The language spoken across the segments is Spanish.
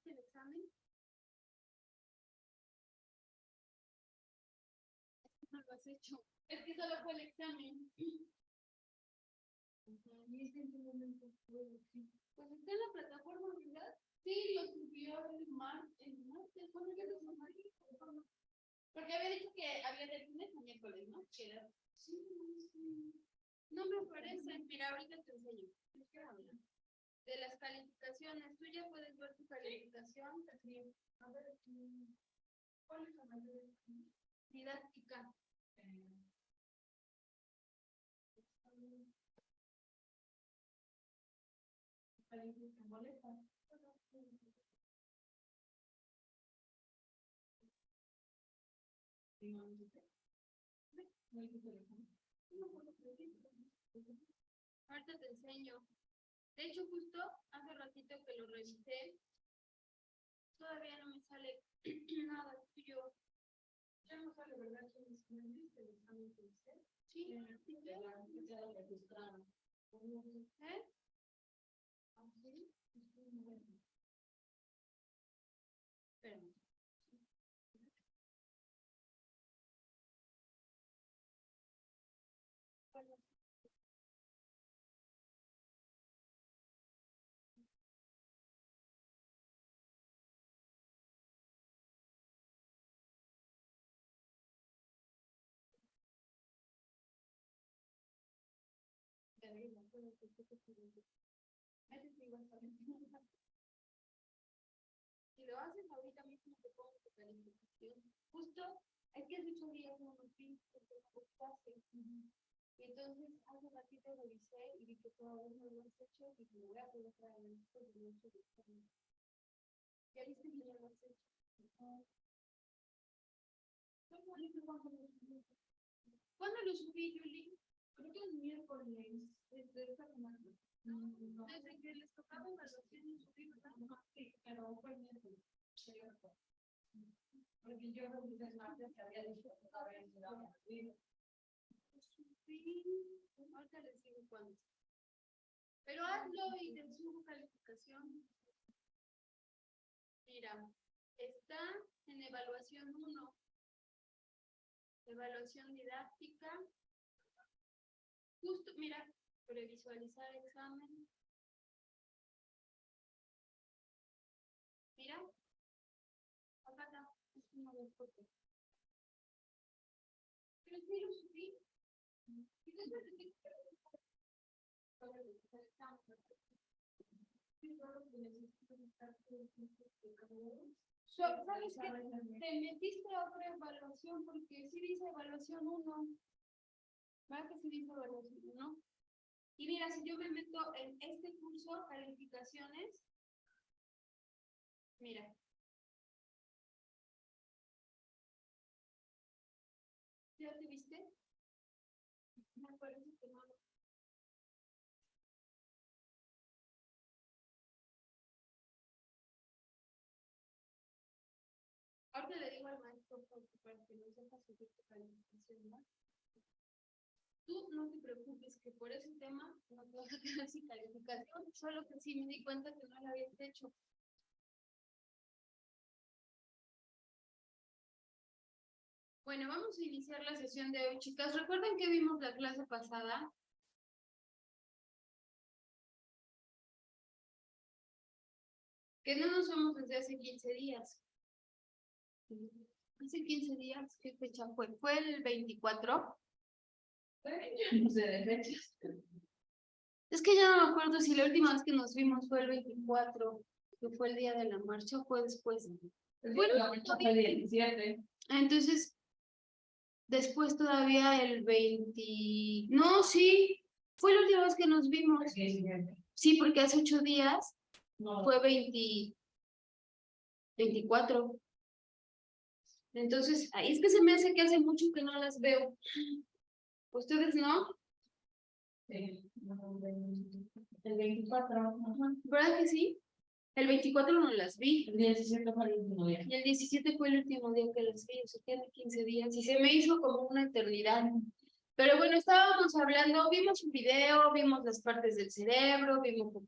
¿El examen? No lo has hecho. Es que solo fue el examen. Pues está en la plataforma, ¿verdad? Sí, lo subió el martes. Bueno, yo lo subí. Porque había dicho que había de lunes a miércoles, ¿no? Sí. No me parece. Mira, ahorita te enseño. De las calificaciones. Tú ya puedes ver tu calificación. A ver, ¿cuál es la mayor? Didáctica. Boleta. Ahorita te enseño. De hecho, justo hace ratito que lo revisé, todavía no me sale nada tuyo. Ya no sale, ¿verdad? ¿Quién es el examen que hice? Sí. Ya lo registraron. ¿Eh? ¿Así? Espérame. Si lo haces ahorita mismo te pongo tu calificación. Justo, es que hace 8 días no nos vimos porque no clases. Y entonces hace ratito revisé y vi que todavía no lo has hecho y me voy a poder traer esto de noche de examen. Ya viste que ya lo has hecho. ¿Cuándo lo subí, Yuli? Creo que el miércoles de esta semana. Desde que les tocaba evaluación subí, ¿verdad? Sí, pero fue el miércoles. Porque yo revisé el martes que había dicho que todavía no lo había subido. Ahorita les digo cuándo. Pero hazlo y te subo calificación. Mira, está en evaluación 1. Evaluación didáctica. Justo, mira, previsualizar examen. Mira. Acá está. Es una de fotos. Pero sí lo subí. ¿Sabes qué? Te metiste a otra evaluación porque sí dice evaluación 1. ¿Verdad que sí dice evaluación 1? Y mira, si yo me meto en este curso, calificaciones, mira. ¿Ya te viste? Me parece que no. Ahorita le digo al maestro para que nos deja subir tu calificación, ¿no? Tú no te preocupes que por ese tema no te vas a quedar sin calificación, solo que sí me di cuenta que no lo habías hecho. Bueno, vamos a iniciar la sesión de hoy, chicas. ¿Recuerdan que vimos la clase pasada? Que no nos vemos desde hace 15 días. Hace 15 días, ¿qué fecha fue? ¿Fue el 24? No sé de fechas. Es que ya no me acuerdo si la última vez que nos vimos fue el 24, que fue el día de la marcha, o fue después. Bueno, la marcha fue el 17. Entonces, después todavía el 20... No, sí, fue la última vez que nos vimos. Sí, porque hace 8 días fue 24. Entonces, ahí es que se me hace que hace mucho que no las veo. ¿Ustedes no? El 24. ¿Verdad que sí? El 24 no las vi. El 17 fue el último día. Y el 17 fue el último día que las vi, o sea, tiene 15 días. Y se me hizo como una eternidad. Pero bueno, estábamos hablando, vimos un video, vimos las partes del cerebro,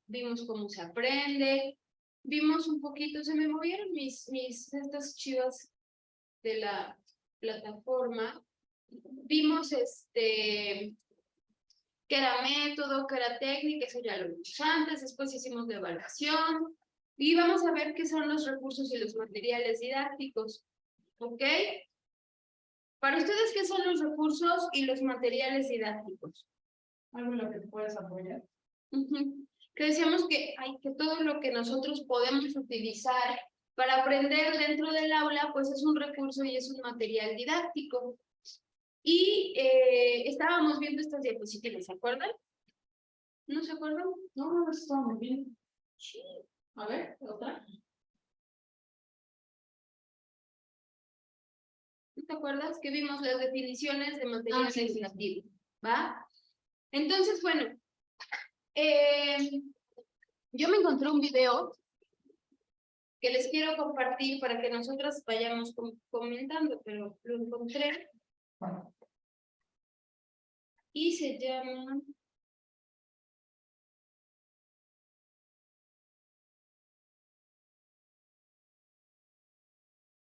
vimos cómo se aprende, vimos un poquito, se me movieron estas chivas de la plataforma. Vimos qué era método, qué era técnica, eso ya lo vimos antes, después hicimos la evaluación y vamos a ver qué son los recursos y los materiales didácticos, ¿ok? Para ustedes, ¿qué son los recursos y los materiales didácticos? ¿Algo en lo que te puedes apoyar? Que decíamos que todo lo que nosotros podemos utilizar para aprender dentro del aula, pues es un recurso y es un material didáctico. Y estábamos viendo estas diapositivas, ¿se acuerdan? ¿No se acuerdan? No, eso está muy bien. Sí. A ver, otra. ¿Te acuerdas que vimos las definiciones de material legislativo? ¿Va? Entonces, bueno, yo me encontré un video que les quiero compartir para que nosotras vayamos comentando, pero lo encontré y se llama...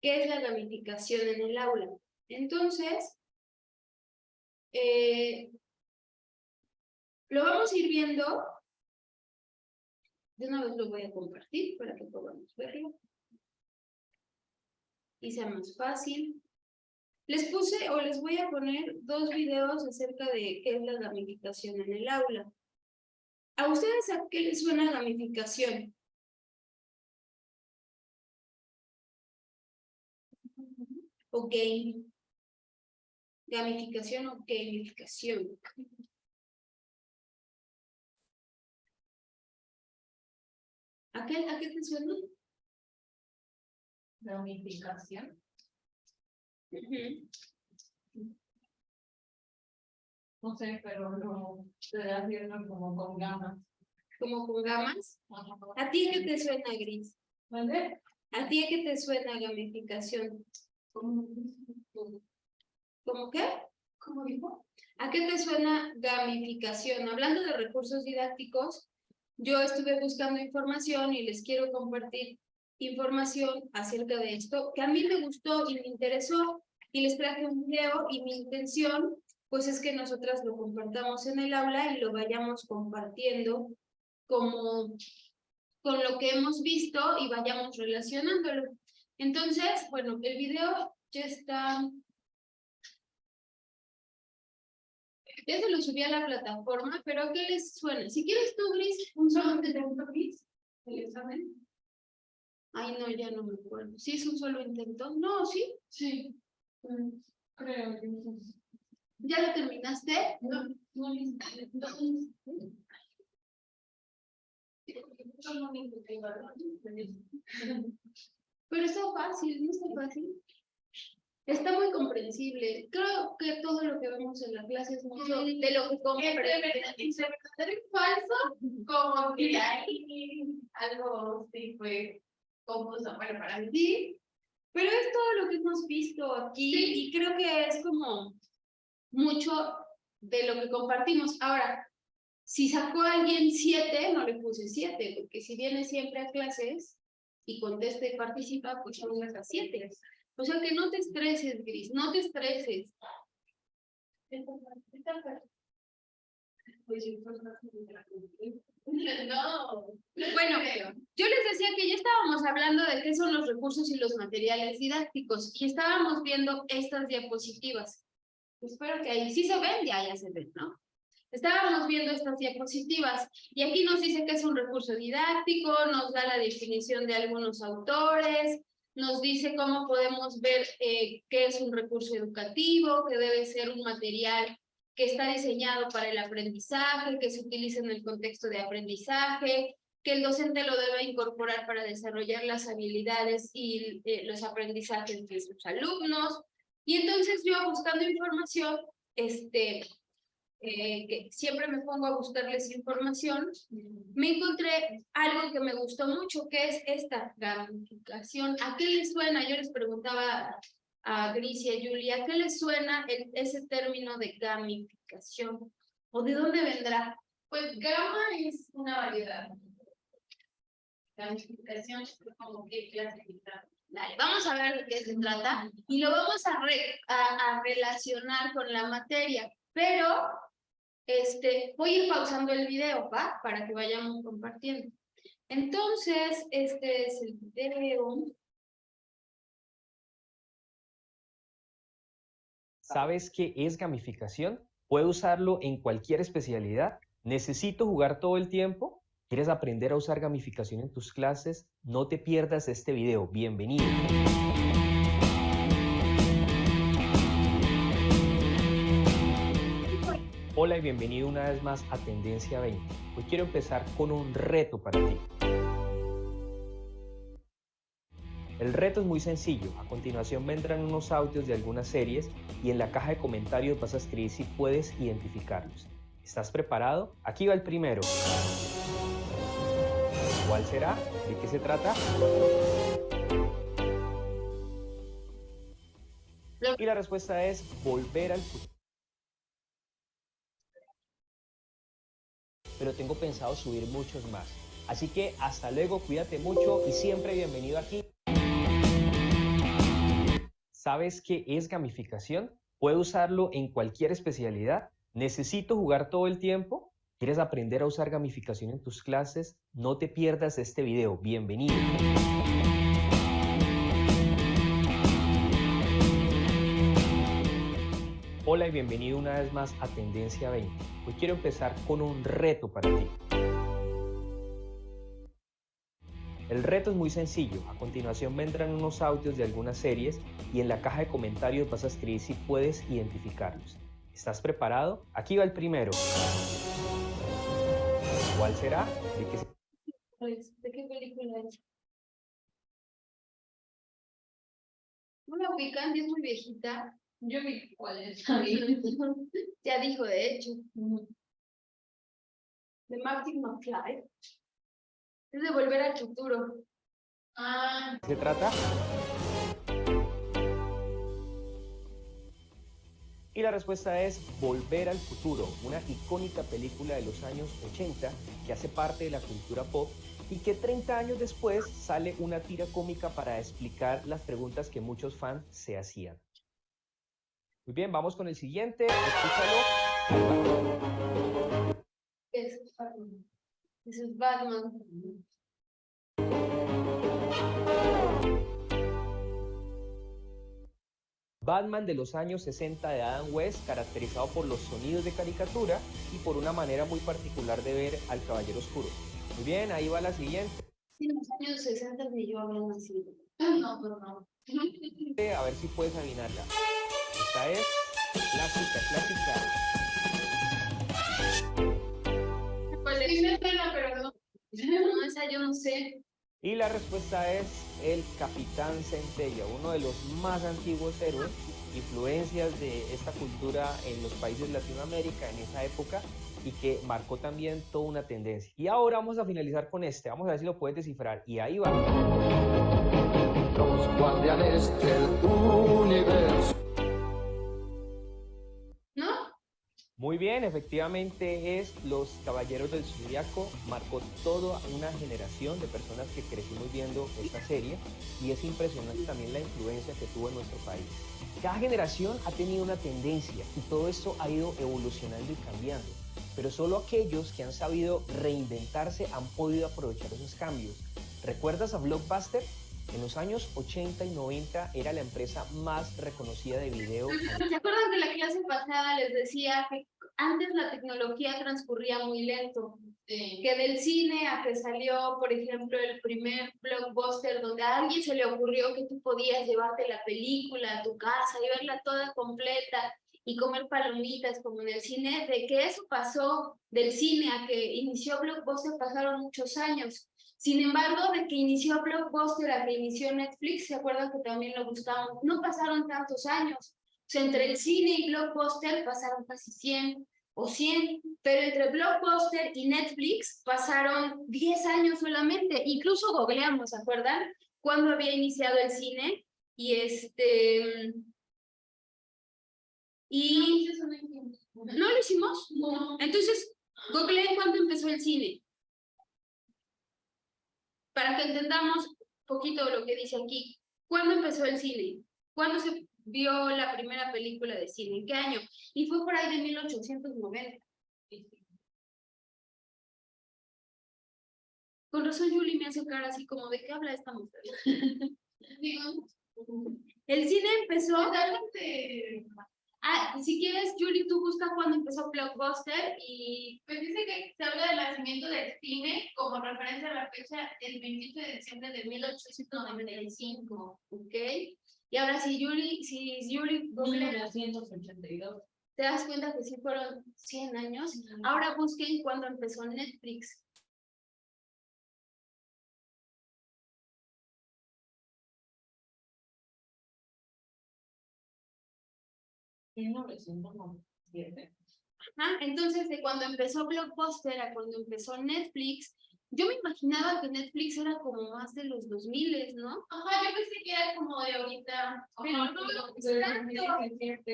¿Qué es la gamificación en el aula? Entonces, lo vamos a ir viendo. De una vez lo voy a compartir para que podamos verlo y sea más fácil. Les puse o les voy a poner 2 videos acerca de qué es la gamificación en el aula. ¿A ustedes a qué les suena gamificación? ¿O game? ¿Gamificación o gamificación? ¿A qué te suena? Gamificación. No sé, pero lo estoy haciendo como con gamas. ¿Como con gamas? ¿A ti qué te suena, Gris? ¿Vale? ¿A ti qué te suena gamificación? ¿Cómo qué? ¿Cómo dijo? ¿A qué te suena gamificación? Hablando de recursos didácticos, yo estuve buscando información y les quiero compartir información acerca de esto, que a mí me gustó y me interesó, y les traje un video, y mi intención, pues es que nosotras lo compartamos en el aula y lo vayamos compartiendo como con lo que hemos visto y vayamos relacionándolo. Entonces, bueno, el video ya está... Ya se lo subí a la plataforma, pero ¿a qué les suena? Si quieres tú, Gris, ¿Un solo intento, Gris? ¿El examen? Ay, no, ya no me acuerdo. ¿Sí es un solo intento? No, ¿sí? Sí. Creo que sí. ¿Ya lo terminaste? No, no. Pero está fácil, no está fácil. Está muy comprensible. Creo que todo lo que vemos en la clase es mucho de lo que comprende. Es falso, como que hay algo sí fue confuso para mí. Sí, pero es todo lo que hemos visto aquí y creo que es como mucho de lo que compartimos. Ahora, si sacó alguien 7, no le puse 7, porque si viene siempre a clases y contesta y participa, pues no a 7. O sea que no te estreses, Gris, no te estreses. No. Bueno, yo les decía que ya estábamos hablando de qué son los recursos y los materiales didácticos y estábamos viendo estas diapositivas. Espero que ahí sí se ven, ya se ven, ¿no? Estábamos viendo estas diapositivas y aquí nos dice que es un recurso didáctico, nos da la definición de algunos autores, nos dice cómo podemos ver qué es un recurso educativo, que debe ser un material que está diseñado para el aprendizaje, que se utiliza en el contexto de aprendizaje, que el docente lo debe incorporar para desarrollar las habilidades y los aprendizajes de sus alumnos. Y entonces yo buscando información, que siempre me pongo a buscarles información, me encontré algo que me gustó mucho, que es esta gamificación. ¿A qué les suena? Yo les preguntaba a Gris y a Julia, ¿a qué les suena ese término de gamificación? ¿O de dónde vendrá? Pues gama es una variedad. Gamificación es como que clasificar. Dale, vamos a ver de qué se trata y lo vamos a relacionar con la materia, pero voy a ir pausando el video, ¿va? Para que vayamos compartiendo. Entonces, este es el video. ¿Sabes qué es gamificación? ¿Puedo usarlo en cualquier especialidad? ¿Necesito jugar todo el tiempo? ¿Quieres aprender a usar gamificación en tus clases? No te pierdas este video. Bienvenido. Hola y bienvenido una vez más a Tendencia 20. Hoy quiero empezar con un reto para ti. El reto es muy sencillo. A continuación vendrán unos audios de algunas series y en la caja de comentarios vas a escribir si puedes identificarlos. ¿Estás preparado? Aquí va el primero. ¿Cuál será? ¿De qué se trata? Y la respuesta es Volver al Futuro. Pero tengo pensado subir muchos más. Así que hasta luego, cuídate mucho y siempre bienvenido aquí. ¿Sabes qué es gamificación? ¿Puedo usarlo en cualquier especialidad? ¿Necesito jugar todo el tiempo? ¿Quieres aprender a usar gamificación en tus clases? No te pierdas este video. Bienvenido. Hola y bienvenido una vez más a Tendencia 20. Hoy quiero empezar con un reto para ti. El reto es muy sencillo. A continuación vendrán unos audios de algunas series y en la caja de comentarios vas a escribir si puedes identificarlos. ¿Estás preparado? Aquí va el primero. ¿Cuál será? ¿De qué película es? ¿No la ubican? Es muy viejita. Yo vi cuál es. Ya dijo, de hecho. De Martin McFly. Es de Volver al Futuro. Ah, ¿Se trata? Y la respuesta es Volver al Futuro, una icónica película de los años 80 que hace parte de la cultura pop y que 30 años después sale una tira cómica para explicar las preguntas que muchos fans se hacían. Muy bien, vamos con el siguiente, escúchalo. Es Batman. Ese es Batman. Batman de los años 60 de Adam West, caracterizado por los sonidos de caricatura y por una manera muy particular de ver al Caballero Oscuro. Muy bien, ahí va la siguiente. Sí, en los años 60 ni yo había nacido. no, pero no. A ver si puedes adivinarla. Esta es clásica. Sí me suena, pero no. No, esa yo no sé. Y la respuesta es el Capitán Centella, uno de los más antiguos héroes, influencias de esta cultura en los países de Latinoamérica en esa época y que marcó también toda una tendencia. Y ahora vamos a finalizar con este, vamos a ver si lo puedes descifrar. Y ahí va. Los guardianes del universo. ¿No? Muy bien, efectivamente es Los Caballeros del Zodiaco, marcó toda una generación de personas que crecimos viendo esta serie y es impresionante también la influencia que tuvo en nuestro país. Cada generación ha tenido una tendencia y todo esto ha ido evolucionando y cambiando, pero solo aquellos que han sabido reinventarse han podido aprovechar esos cambios. ¿Recuerdas a Blockbuster? En los años 80 y 90 era la empresa más reconocida de video. ¿Se acuerdan que la clase pasada les decía que antes la tecnología transcurría muy lento? Sí. Que del cine a que salió, por ejemplo, el primer blockbuster donde a alguien se le ocurrió que tú podías llevarte la película a tu casa y verla toda completa y comer palomitas como en el cine, de que eso pasó del cine a que inició Blockbuster pasaron muchos años. Sin embargo, de que inició Blockbuster a que inició Netflix, ¿se acuerdan que también lo buscamos? No pasaron tantos años. O sea, entre el cine y Blockbuster pasaron casi 100. o 100, pero entre Blockbuster y Netflix pasaron 10 años solamente, incluso googleamos, ¿se acuerdan? Cuando había iniciado el cine, y ¿no lo hicimos? No. Entonces, googleé cuándo empezó el cine, para que entendamos un poquito lo que dice aquí. ¿Cuándo empezó el cine? ¿Cuándo se vio la primera película de cine? ¿En qué año? Y fue por ahí de 1890. Con razón Julie me hace cara así como, ¿de qué habla esta mujer? Digo, El cine empezó... totalmente. Si quieres, Julie, tú busca cuándo empezó Blockbuster y... Pues dice que se habla del nacimiento del cine como referencia a la fecha del 28 de diciembre de 1895. ¿Ok? Y ahora si Julie googlea, 1982. te das cuenta que sí fueron 100 años. Ahora busquen cuándo empezó Netflix. Entonces, de cuando empezó Blockbuster a cuando empezó Netflix, yo me imaginaba que Netflix era como más de los 2000, ¿no? Ajá, yo pensé que era como de ahorita. Pero no,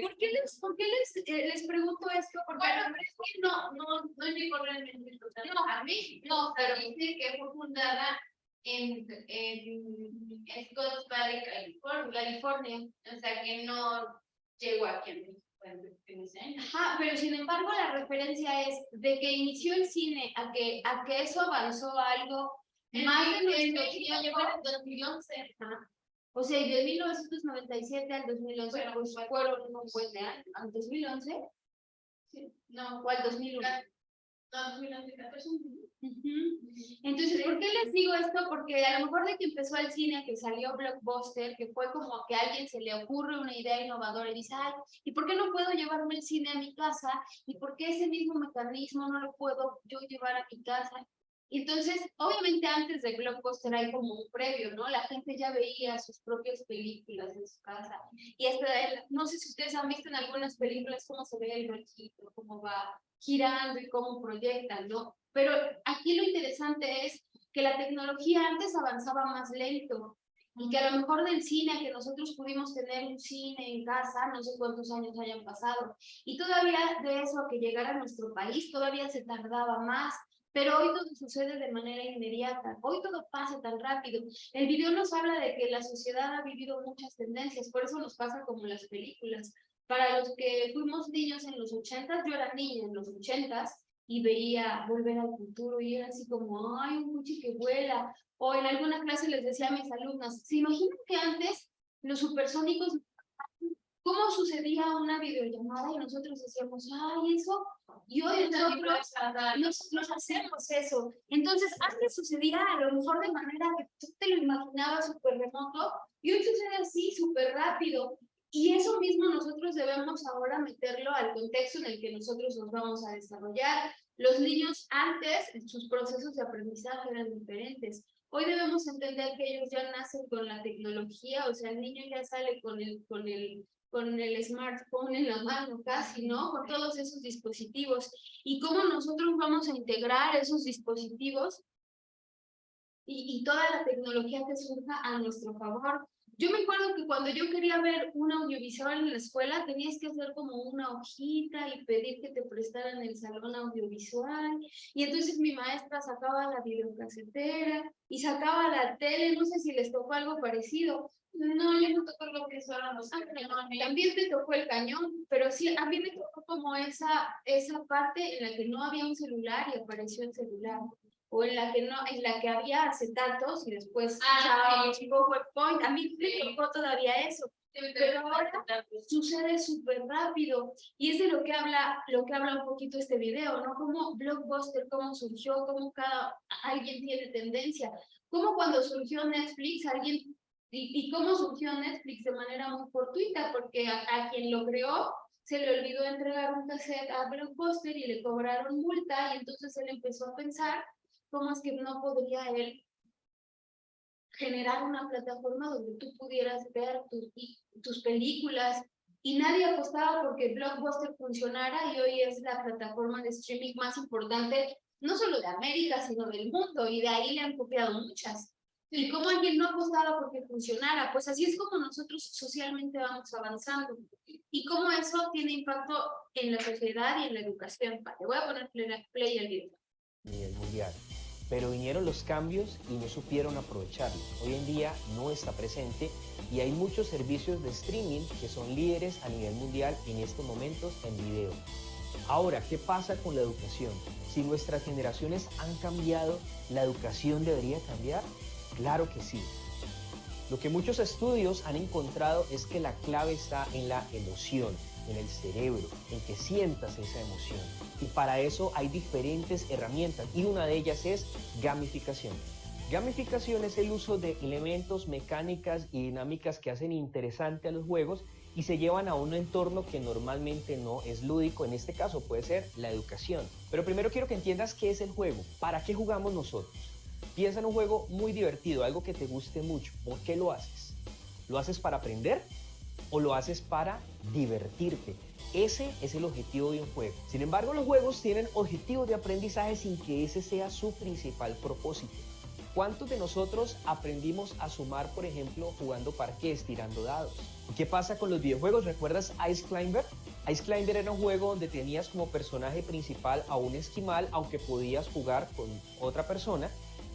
¿Por qué les pregunto esto? Porque Bueno, pero es que no llegó realmente. No, a mí, no, pero dice que fue fundada en Scotts Valley, California. O sea que no llegó aquí a México en ese año. Ajá, pero sin embargo la referencia es de que inició el cine a que eso avanzó a algo más de nuestro México llegó en 2011. Ajá. O sea, y de 1997 al 2011, Bueno, pues fueron un buen de años. ¿Al 2011? Sí, no, ¿O al 2001? No, 2011, 14. Entonces, ¿por qué les digo esto? Porque a lo mejor de que empezó el cine, que salió Blockbuster, que fue como que a alguien se le ocurre una idea innovadora y dice, ay, ¿y por qué no puedo llevarme el cine a mi casa? ¿Y por qué ese mismo mecanismo no lo puedo yo llevar a mi casa? Entonces, obviamente antes de Blockbuster hay como un previo, ¿no? La gente ya veía sus propias películas en su casa. Y hasta, no sé si ustedes han visto en algunas películas cómo se ve el rojito, cómo va girando y cómo proyectan, ¿no? Pero aquí lo interesante es que la tecnología antes avanzaba más lento y que a lo mejor del cine, que nosotros pudimos tener un cine en casa, no sé cuántos años hayan pasado, y todavía de eso a que llegara a nuestro país, todavía se tardaba más. Pero hoy todo sucede de manera inmediata, hoy todo pasa tan rápido. El video nos habla de que la sociedad ha vivido muchas tendencias, por eso nos pasa como las películas. Para los que fuimos niños en los 80s, yo era niña en los 80s y veía Volver al Futuro y era así como, ay, un coche que vuela. O en alguna clase les decía a mis alumnas, ¿se imaginan que antes los supersónicos, cómo sucedía una videollamada y nosotros decíamos, ay, eso? Y hoy nosotros hacemos eso. Entonces, antes sucedía a lo mejor de manera que tú te lo imaginabas súper remoto y hoy sucede así, súper rápido. Y eso mismo nosotros debemos ahora meterlo al contexto en el que nosotros nos vamos a desarrollar. Los niños antes, sus procesos de aprendizaje eran diferentes. Hoy debemos entender que ellos ya nacen con la tecnología, o sea, el niño ya sale con el smartphone en la mano casi, ¿no? Con todos esos dispositivos. Y cómo nosotros vamos a integrar esos dispositivos y toda la tecnología que surja a nuestro favor. Yo me acuerdo que cuando yo quería ver un audiovisual en la escuela, tenías que hacer como una hojita y pedir que te prestaran el salón audiovisual. Y entonces mi maestra sacaba la videocasetera y sacaba la tele, no sé si les tocó algo parecido. No, yo no tocó lo que son los También te tocó el cañón, pero sí, a mí me tocó como esa parte en la que no había un celular y apareció el celular. O en la que había acetatos y después PowerPoint. A mí me tocó todavía eso. Pero ahora sucede súper rápido y es de lo que habla un poquito este video, ¿no? Cómo Blockbuster, cómo surgió, cómo alguien tiene tendencia, cómo cuando surgió Netflix alguien y cómo surgió Netflix de manera muy fortuita, porque a quien lo creó se le olvidó entregar un cassette a Blockbuster y le cobraron multa y entonces él empezó a pensar cómo es que no podría él generar una plataforma donde tú pudieras ver tus películas y nadie apostaba porque Blockbuster funcionara y hoy es la plataforma de streaming más importante, no solo de América, sino del mundo, y de ahí le han copiado muchas. ¿Y cómo alguien no apostaba porque funcionara? Pues así es como nosotros socialmente vamos avanzando. Y cómo eso tiene impacto en la sociedad y en la educación. Vale, voy a poner play al video. A nivel mundial. Pero vinieron los cambios y no supieron aprovecharlo. Hoy en día no está presente y hay muchos servicios de streaming que son líderes a nivel mundial en estos momentos en video. Ahora, ¿qué pasa con la educación? Si nuestras generaciones han cambiado, ¿la educación debería cambiar? Claro que sí. Lo que muchos estudios han encontrado es que la clave está en la emoción, en el cerebro, en que sientas esa emoción. Y para eso hay diferentes herramientas y una de ellas es gamificación. Gamificación es el uso de elementos, mecánicas y dinámicas que hacen interesante a los juegos y se llevan a un entorno que normalmente no es lúdico. En este caso puede ser la educación. Pero primero quiero que entiendas qué es el juego, para qué jugamos nosotros. Piensa en un juego muy divertido, algo que te guste mucho. ¿Por qué lo haces? ¿Lo haces para aprender o lo haces para divertirte? Ese es el objetivo de un juego. Sin embargo, los juegos tienen objetivos de aprendizaje sin que ese sea su principal propósito. ¿Cuántos de nosotros aprendimos a sumar, por ejemplo, jugando parqués, tirando dados? ¿Qué pasa con los videojuegos? ¿Recuerdas Ice Climber? Ice Climber era un juego donde tenías como personaje principal a un esquimal, aunque podías jugar con otra persona.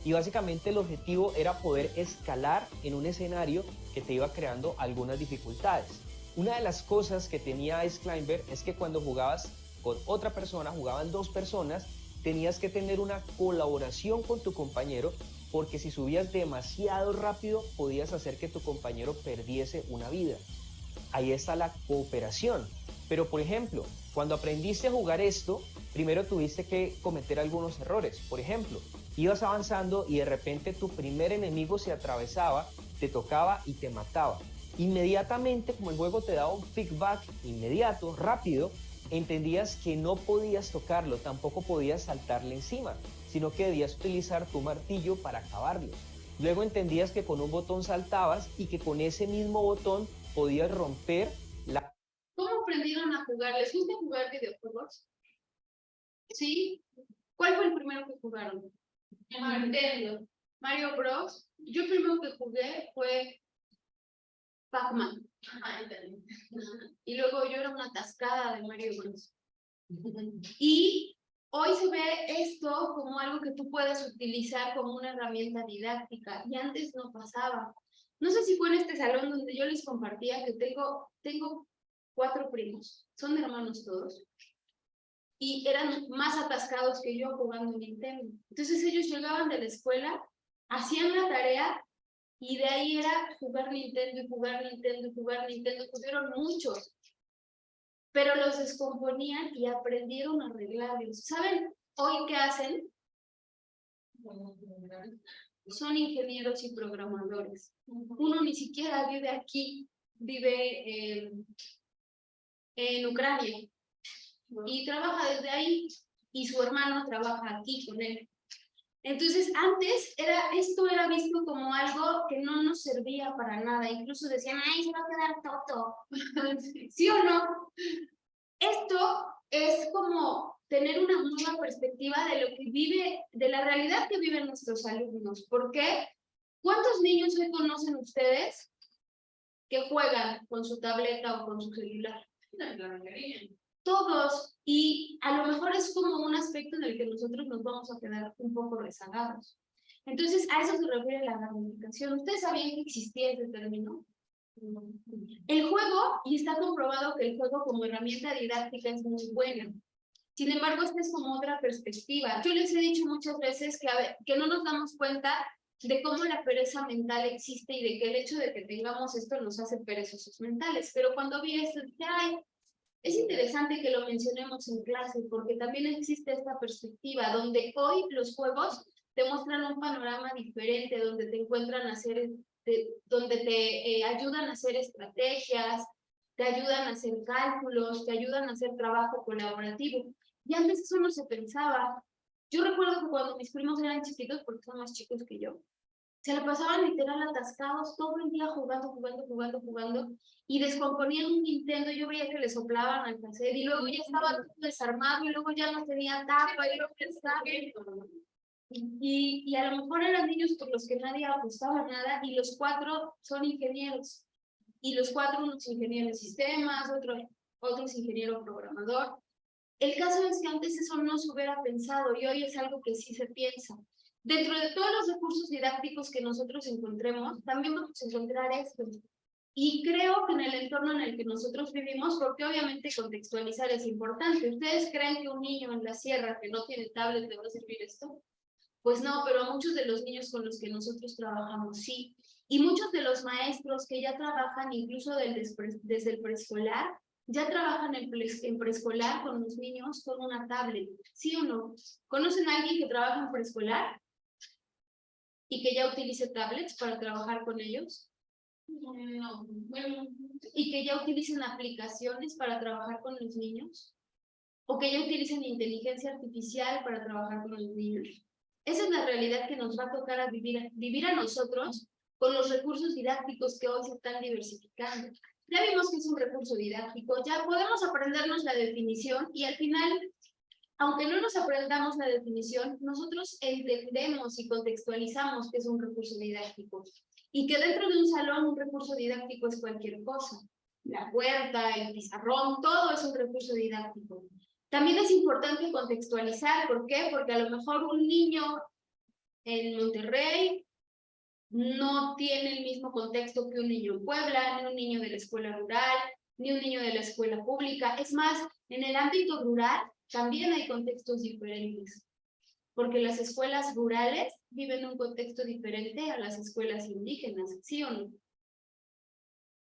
Y básicamente el objetivo era poder escalar en un escenario que te iba creando algunas dificultades. Una de las cosas que tenía Ice Climber es que cuando jugabas con otra persona, jugaban dos personas, tenías que tener una colaboración con tu compañero, porque si subías demasiado rápido podías hacer que tu compañero perdiese una vida. Ahí está la cooperación. Pero por ejemplo, cuando aprendiste a jugar esto, primero tuviste que cometer algunos errores. Por ejemplo, ibas avanzando y de repente tu primer enemigo se atravesaba, te tocaba y te mataba. Inmediatamente, como el juego te daba un feedback inmediato, rápido, entendías que no podías tocarlo, tampoco podías saltarle encima, sino que debías utilizar tu martillo para acabarlo. Luego entendías que con un botón saltabas y que con ese mismo botón podías romper la... ¿Cómo aprendieron a jugar? ¿Les gusta jugar videojuegos? ¿Sí? ¿Cuál fue el primero que jugaron? Nintendo. Mario Bros. Yo el primero que jugué fue Pac-Man. Y luego yo era una atascada de Mario Bros. Y hoy se ve esto como algo que tú puedes utilizar como una herramienta didáctica. Y antes no pasaba. No sé si fue en este salón donde yo les compartía que tengo 4 primos. Son hermanos todos. Y eran más atascados que yo jugando Nintendo. Entonces ellos llegaban de la escuela, hacían la tarea y de ahí era jugar Nintendo y jugar Nintendo y jugar Nintendo. Tuvieron muchos, pero los descomponían y aprendieron a arreglarlos. ¿Saben hoy qué hacen? Son ingenieros y programadores. Uno ni siquiera vive aquí, vive en Ucrania. Y trabaja desde ahí, y su hermano trabaja aquí con él. Entonces, antes esto era visto como algo que no nos servía para nada. Incluso decían, ¡ay, se va a quedar toto! ¿Sí o no? Esto es como tener una nueva perspectiva de lo que de la realidad que viven nuestros alumnos. ¿Por qué? ¿Cuántos niños hoy conocen ustedes que juegan con su tableta o con su celular? La mayoría. Todos, y a lo mejor es como un aspecto en el que nosotros nos vamos a quedar un poco rezagados. Entonces, a eso se refiere la gamificación. ¿Ustedes sabían que existía ese término? El juego, y está comprobado que el juego como herramienta didáctica es muy buena. Sin embargo, esta es como otra perspectiva. Yo les he dicho muchas veces que no nos damos cuenta de cómo la pereza mental existe y de que el hecho de que tengamos esto nos hace perezosos mentales. Pero cuando vi esto, dije, ay, es interesante que lo mencionemos en clase, porque también existe esta perspectiva, donde hoy los juegos te muestran un panorama diferente, donde te donde te ayudan a hacer estrategias, te ayudan a hacer cálculos, te ayudan a hacer trabajo colaborativo. Y antes eso no se pensaba. Yo recuerdo que cuando mis primos eran chiquitos, porque son más chicos que yo, Se la pasaban literal atascados todo el día jugando, y descomponían un Nintendo. Yo veía que le soplaban al cassette y luego ya estaba todo desarmado y luego ya no tenía tapa y luego estaba... Y a lo mejor eran niños por los que nadie apostaba nada, y los 4 son ingenieros, y los 4 unos ingenieros de sistemas, otros ingeniero programador. El caso es que antes eso no se hubiera pensado y hoy es algo que sí se piensa. Dentro de todos los recursos didácticos que nosotros encontremos, también vamos a encontrar esto. Y creo que en el entorno en el que nosotros vivimos, porque obviamente contextualizar es importante. ¿Ustedes creen que un niño en la sierra que no tiene tablet le va a servir esto? Pues no, pero a muchos de los niños con los que nosotros trabajamos sí. Y muchos de los maestros que ya trabajan incluso desde el preescolar, ya trabajan en preescolar con los niños con una tablet, ¿sí o no? ¿Conocen a alguien que trabaja en preescolar y que ya utilice tablets para trabajar con ellos? No. Bueno, ¿y que ya utilicen aplicaciones para trabajar con los niños? ¿O que ya utilicen inteligencia artificial para trabajar con los niños? Esa es la realidad que nos va a tocar a vivir a nosotros con los recursos didácticos que hoy se están diversificando. Ya vimos que es un recurso didáctico, ya podemos aprendernos la definición y al final, aunque no nos aprendamos la definición, nosotros entendemos y contextualizamos que es un recurso didáctico y que dentro de un salón un recurso didáctico es cualquier cosa. La puerta, el pizarrón, todo es un recurso didáctico. También es importante contextualizar, ¿por qué? Porque a lo mejor un niño en Monterrey no tiene el mismo contexto que un niño en Puebla, ni un niño de la escuela rural, ni un niño de la escuela pública. Es más, en el ámbito rural también hay contextos diferentes, porque las escuelas rurales viven un contexto diferente a las escuelas indígenas, ¿sí o no?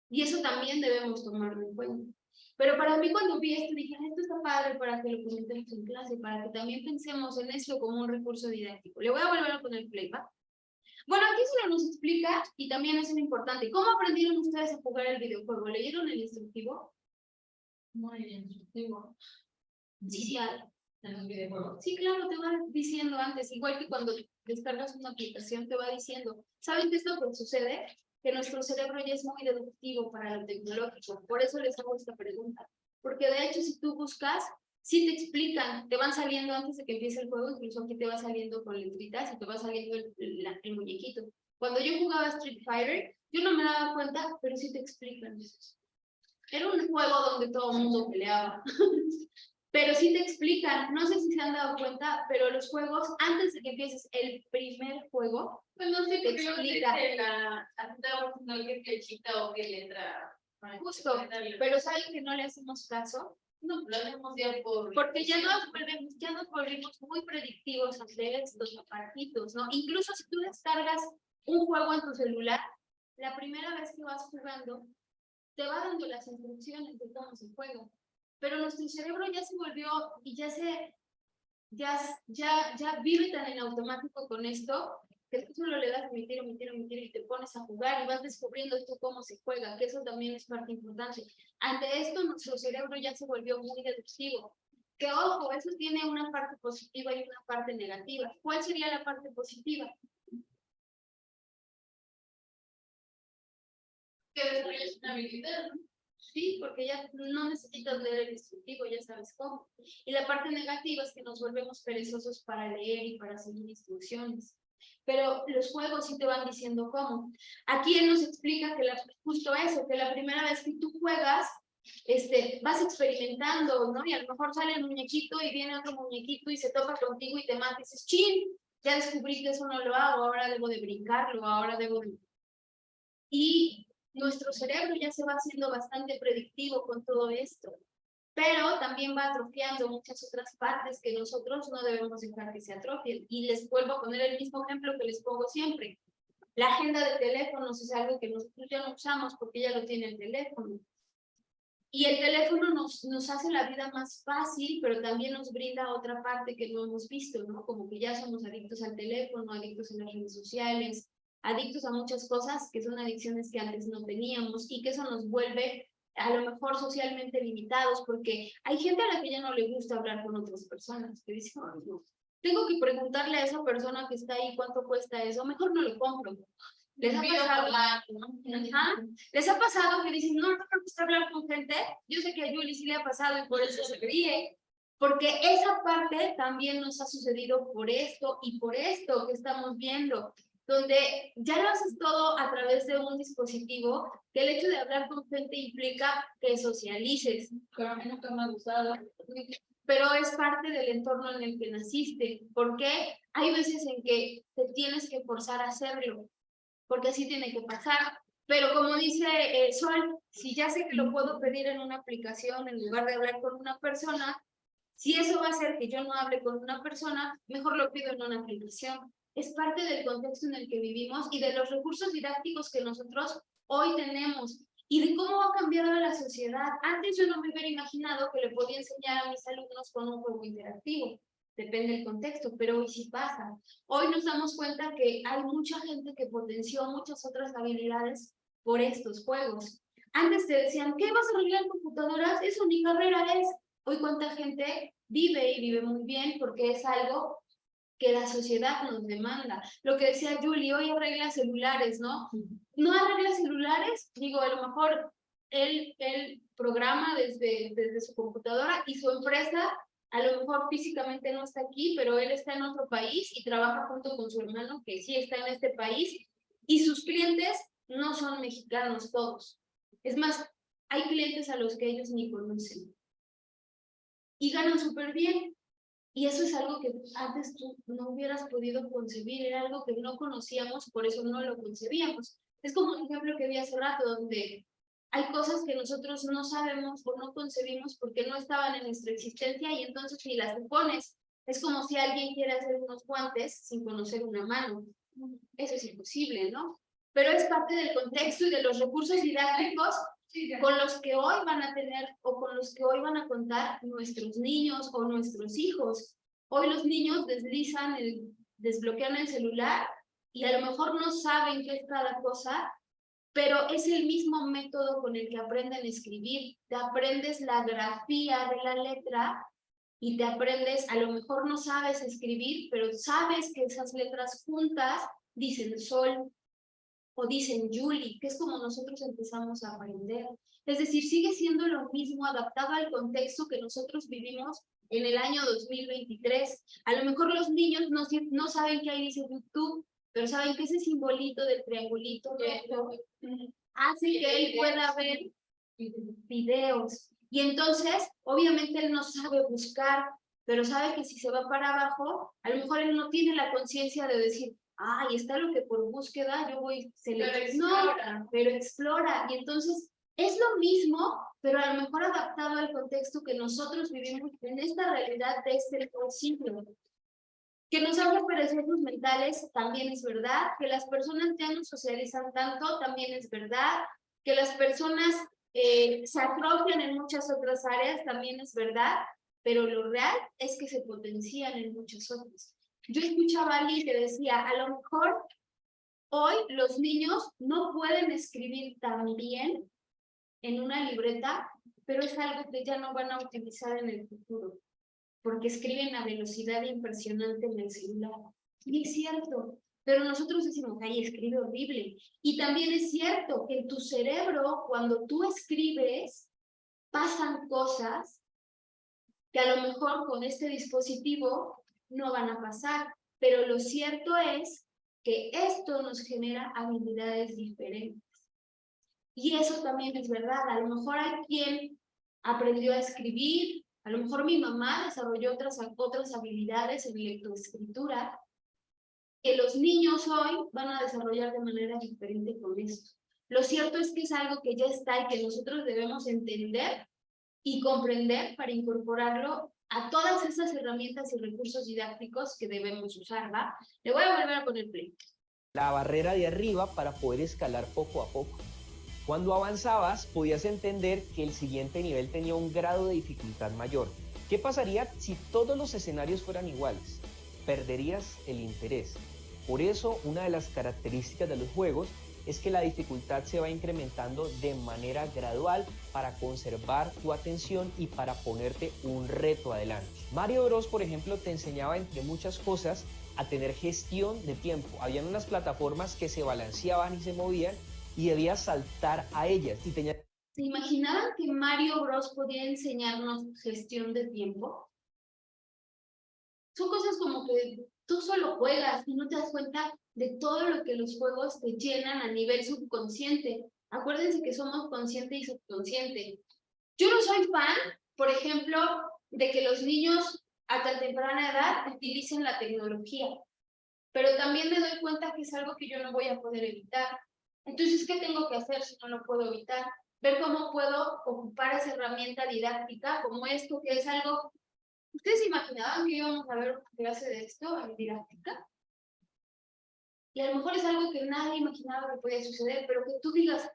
Y eso también debemos tomarlo en cuenta. Pero para mí cuando vi esto dije, esto está padre para que lo comentemos en clase, para que también pensemos en esto como un recurso didáctico. Le voy a volver a poner play, ¿va? Bueno, aquí solo nos explica, y también es muy importante, ¿cómo aprendieron ustedes a jugar el videojuego? ¿Leyeron el instructivo? No hay instructivo. Sí, ¿En los videojuegos? sí, claro, te va diciendo antes, igual que cuando descargas una aplicación, te va diciendo, ¿saben qué es lo que sucede? Que nuestro cerebro ya es muy deductivo para lo tecnológico, por eso les hago esta pregunta. Porque de hecho, si tú buscas, sí te explican, te van saliendo antes de que empiece el juego, incluso aquí te va saliendo con letritas y te va saliendo el muñequito. Cuando yo jugaba Street Fighter, yo no me daba cuenta, pero sí te explican. Era un juego donde todo el mundo peleaba. Pero sí te explican, no sé si se han dado cuenta, pero los juegos, antes de que empieces el primer juego, Pues no sé te qué explica. no qué flechita o qué letra. Justo, pero ¿saben que no le hacemos caso? No, lo hacemos ya por... Porque ya nos volvimos muy predictivos ante estos aparatitos, ¿no? Incluso si tú descargas un juego en tu celular, la primera vez que vas jugando, te va dando las instrucciones de cómo se juega. Pero nuestro cerebro ya se volvió y ya vive tan en automático con esto que tú solo le das omitir y te pones a jugar y vas descubriendo esto cómo se juega, que eso también es parte importante. Ante esto, nuestro cerebro ya se volvió muy deductivo. Que ojo, eso tiene una parte positiva y una parte negativa. ¿Cuál sería la parte positiva? Que desarrolles una habilidad, ¿no? Sí, porque ya no necesitas leer el instructivo, ya sabes cómo. Y la parte negativa es que nos volvemos perezosos para leer y para seguir instrucciones. Pero los juegos sí te van diciendo cómo. Aquí él nos explica que justo eso, que la primera vez que tú juegas, vas experimentando, ¿no? Y a lo mejor sale el muñequito y viene otro muñequito y se toca contigo y te mata y dices, ¡chin! Ya descubrí que eso no lo hago, ahora debo de brincarlo, ahora debo de... Y nuestro cerebro ya se va haciendo bastante predictivo con todo esto, pero también va atrofiando muchas otras partes que nosotros no debemos dejar que se atrofien. Y les vuelvo a poner el mismo ejemplo que les pongo siempre. La agenda de teléfonos es algo que nosotros ya no usamos porque ya lo tiene el teléfono. Y el teléfono nos hace la vida más fácil, pero también nos brinda otra parte que no hemos visto, ¿no? Como que ya somos adictos al teléfono, adictos a las redes sociales, adictos a muchas cosas que son adicciones que antes no teníamos y que eso nos vuelve a lo mejor socialmente limitados porque hay gente a la que ya no le gusta hablar con otras personas, que dice, oh, no, tengo que preguntarle a esa persona que está ahí cuánto cuesta eso, mejor no lo compro. ¿Les ha pasado? Ajá. ¿Les ha pasado que dicen, no, no me gusta hablar con gente? Yo sé que a Yuli sí le ha pasado y por eso se ríe, porque esa parte también nos ha sucedido por esto y por esto que estamos viendo, donde ya lo haces todo a través de un dispositivo, que el hecho de hablar con gente implica que socialices. Pero a mí nunca me ha gustado. Pero es parte del entorno en el que naciste, porque hay veces en que te tienes que forzar a hacerlo, porque así tiene que pasar. Pero como dice Sol, si ya sé que lo puedo pedir en una aplicación en lugar de hablar con una persona, si eso va a hacer que yo no hable con una persona, mejor lo pido en una aplicación. Es parte del contexto en el que vivimos y de los recursos didácticos que nosotros hoy tenemos y de cómo ha cambiado la sociedad. Antes yo no me hubiera imaginado que le podía enseñar a mis alumnos con un juego interactivo. Depende del contexto, pero hoy sí pasa. Hoy nos damos cuenta que hay mucha gente que potenció muchas otras habilidades por estos juegos. Antes te decían, ¿qué vas a arreglar computadoras? Eso ni carrera es. Hoy cuánta gente vive y vive muy bien porque es algo que la sociedad nos demanda. Lo que decía Julie, hoy arregla celulares, ¿no? No arregla celulares, digo, a lo mejor él programa desde su computadora y su empresa a lo mejor físicamente no está aquí, pero él está en otro país y trabaja junto con su hermano que sí está en este país y sus clientes no son mexicanos todos. Es más, hay clientes a los que ellos ni conocen y ganan súper bien. Y eso es algo que antes tú no hubieras podido concebir, era algo que no conocíamos, por eso no lo concebíamos. Es como un ejemplo que vi hace rato, donde hay cosas que nosotros no sabemos o no concebimos porque no estaban en nuestra existencia y entonces ni las pones. Es como si alguien quiere hacer unos guantes sin conocer una mano. Eso es imposible, ¿no? Pero es parte del contexto y de los recursos didácticos con los que hoy van a tener o con los que hoy van a contar nuestros niños o nuestros hijos. Hoy los niños desbloquean el celular y a lo mejor no saben qué es cada cosa, pero es el mismo método con el que aprenden a escribir. Te aprendes la grafía de la letra y te aprendes, a lo mejor no sabes escribir, pero sabes que esas letras juntas dicen sol, o dicen Julie, que es como nosotros empezamos a aprender. Es decir, sigue siendo lo mismo adaptado al contexto que nosotros vivimos en el año 2023. A lo mejor los niños no saben que ahí dice YouTube, pero saben que ese simbolito del triangulito hace que él pueda ver videos. Y entonces, obviamente él no sabe buscar, pero sabe que si se va para abajo, a lo mejor él no tiene la conciencia de decir, ay, está lo que por búsqueda yo voy seleccionando, pero explora. Y entonces es lo mismo, pero a lo mejor adaptado al contexto que nosotros vivimos en esta realidad de este siglo. Que nos hagan perecernos mentales, también es verdad. Que las personas ya no socializan tanto, también es verdad. Que las personas se atrofian en muchas otras áreas, también es verdad. Pero lo real es que se potencian en muchas otras. Yo escuchaba a alguien que decía, a lo mejor hoy los niños no pueden escribir tan bien en una libreta, pero es algo que ya no van a utilizar en el futuro, porque escriben a velocidad impresionante en el celular. Y es cierto, pero nosotros decimos, ay, escribe horrible. Y también es cierto que en tu cerebro, cuando tú escribes, pasan cosas que a lo mejor con este dispositivo no van a pasar, pero lo cierto es que esto nos genera habilidades diferentes. Y eso también es verdad, a lo mejor hay quien aprendió a escribir, a lo mejor mi mamá desarrolló otras habilidades en lectoescritura, que los niños hoy van a desarrollar de manera diferente con esto. Lo cierto es que es algo que ya está y que nosotros debemos entender y comprender para incorporarlo a todas esas herramientas y recursos didácticos que debemos usar, ¿va? Le voy a volver a poner play. La barrera de arriba para poder escalar poco a poco. Cuando avanzabas, podías entender que el siguiente nivel tenía un grado de dificultad mayor. ¿Qué pasaría si todos los escenarios fueran iguales? Perderías el interés. Por eso, una de las características de los juegos es que la dificultad se va incrementando de manera gradual para conservar tu atención y para ponerte un reto adelante. Mario Bros, por ejemplo, te enseñaba, entre muchas cosas, a tener gestión de tiempo. Habían unas plataformas que se balanceaban y se movían y debías saltar a ellas. Y tenía... ¿Se imaginaban que Mario Bros podía enseñarnos gestión de tiempo? Son cosas como que tú solo juegas y no te das cuenta de todo lo que los juegos te llenan a nivel subconsciente. Acuérdense que somos consciente y subconsciente. Yo no soy fan, por ejemplo, de que los niños a tan temprana edad utilicen la tecnología, pero también me doy cuenta que es algo que yo no voy a poder evitar. Entonces, ¿qué tengo que hacer si no lo puedo evitar? Ver cómo puedo ocupar esa herramienta didáctica como esto, que es algo... ¿Ustedes se imaginaban que íbamos a ver una clase de esto en didáctica? Y a lo mejor es algo que nadie imaginaba que podía suceder, pero que tú digas,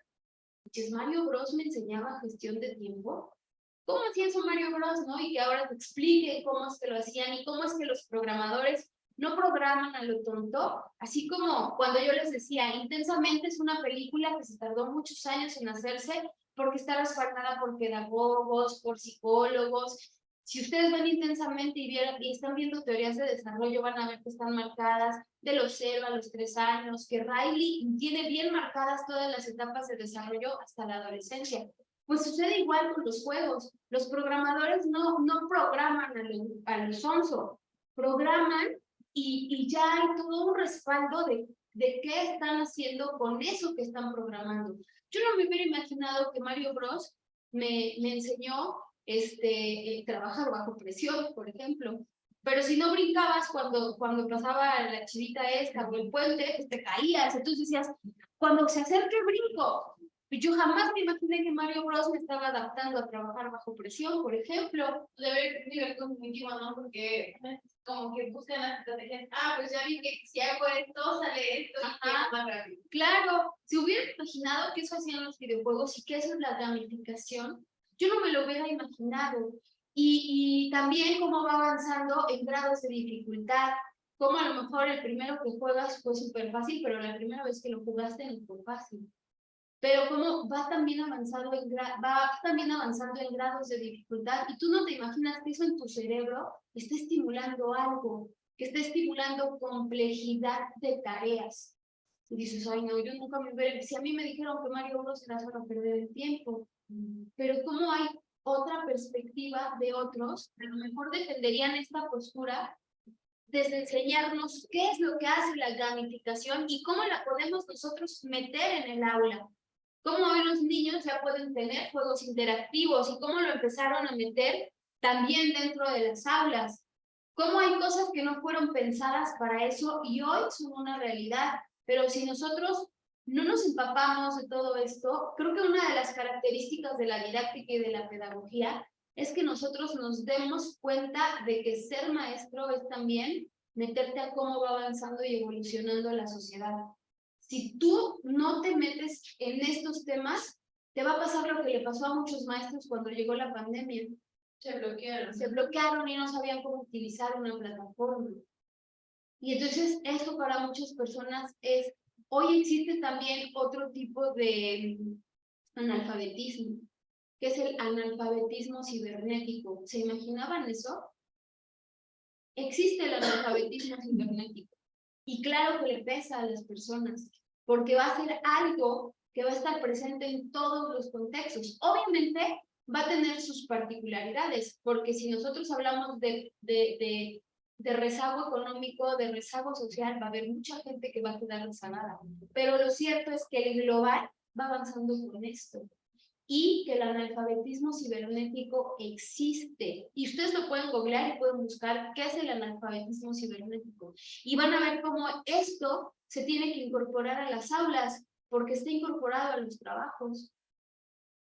pues Mario Bros me enseñaba gestión de tiempo. ¿Cómo hacía eso Mario Bros, no? Y que ahora te explique cómo es que lo hacían y cómo es que los programadores no programan a lo tonto, así como cuando yo les decía, Intensamente es una película que se tardó muchos años en hacerse porque está respaldada por pedagogos, por psicólogos. Si ustedes ven Intensamente y están viendo teorías de desarrollo, van a ver que están marcadas de los 0 a los 3 años, que Riley tiene bien marcadas todas las etapas de desarrollo hasta la adolescencia. Pues sucede igual con los juegos. Los programadores no programan a lo sonso, programan y ya hay todo un respaldo de qué están haciendo con eso que están programando. Yo no me hubiera imaginado que Mario Bros me enseñó trabajar bajo presión, por ejemplo. Pero si no brincabas cuando pasaba la chivita esta o el puente, pues te caías. Entonces decías, cuando se acerca el brinco. Yo jamás me imaginé que Mario Bros me estaba adaptando a trabajar bajo presión, por ejemplo. Debe ser nivel cognitivo, ¿no? Porque como que buscan las estrategias. Ah, pues ya vi que si hago esto, sale esto y más rápido. Claro, si hubiera imaginado que eso hacían los videojuegos y que eso es la gamificación, yo no me lo hubiera imaginado. Y también cómo va avanzando en grados de dificultad, como a lo mejor el primero que juegas fue súper fácil, pero la primera vez que lo jugaste no fue fácil. Pero cómo va también avanzando en grados de dificultad y tú no te imaginas que eso en tu cerebro está estimulando algo, que está estimulando complejidad de tareas. Y dices, ay no, yo nunca me hubiera... Si a mí me dijeron que Mario Bros era solo perder el tiempo, pero cómo hay otra perspectiva de otros, a lo mejor defenderían esta postura desde enseñarnos qué es lo que hace la gamificación y cómo la podemos nosotros meter en el aula. Cómo hoy los niños ya pueden tener juegos interactivos y cómo lo empezaron a meter también dentro de las aulas. Cómo hay cosas que no fueron pensadas para eso y hoy son una realidad. Pero si nosotros no nos empapamos de todo esto, creo que una de las características de la didáctica y de la pedagogía es que nosotros nos demos cuenta de que ser maestro es también meterte a cómo va avanzando y evolucionando la sociedad. Si tú no te metes en estos temas, te va a pasar lo que le pasó a muchos maestros cuando llegó la pandemia. Se bloquearon. Se bloquearon y no sabían cómo utilizar una plataforma. Y entonces esto para muchas personas es... Hoy existe también otro tipo de analfabetismo, que es el analfabetismo cibernético. ¿Se imaginaban eso? Existe el analfabetismo cibernético. Y claro que le pesa a las personas, porque va a ser algo que va a estar presente en todos los contextos. Obviamente va a tener sus particularidades, porque si nosotros hablamos de rezago económico, de rezago social, va a haber mucha gente que va a quedar rezagada. Pero lo cierto es que el global va avanzando con esto. Y que el analfabetismo cibernético existe. Y ustedes lo pueden googlear y pueden buscar qué es el analfabetismo cibernético. Y van a ver cómo esto se tiene que incorporar a las aulas, porque está incorporado a los trabajos.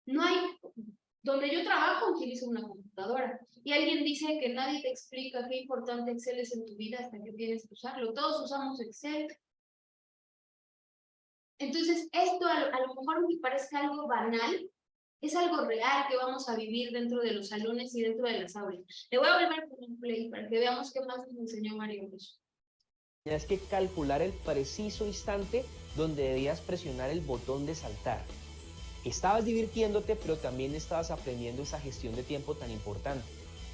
No hay... Donde yo trabajo utilizo una computadora. Y alguien dice que nadie te explica qué importante Excel es en tu vida hasta que tienes que usarlo. Todos usamos Excel. Entonces, esto a lo mejor me parezca algo banal, es algo real que vamos a vivir dentro de los salones y dentro de las aulas. Le voy a volver a poner un play para que veamos qué más nos enseñó Mario Bros. tenías que calcular el preciso instante donde debías presionar el botón de saltar. Estabas divirtiéndote, pero también estabas aprendiendo esa gestión de tiempo tan importante.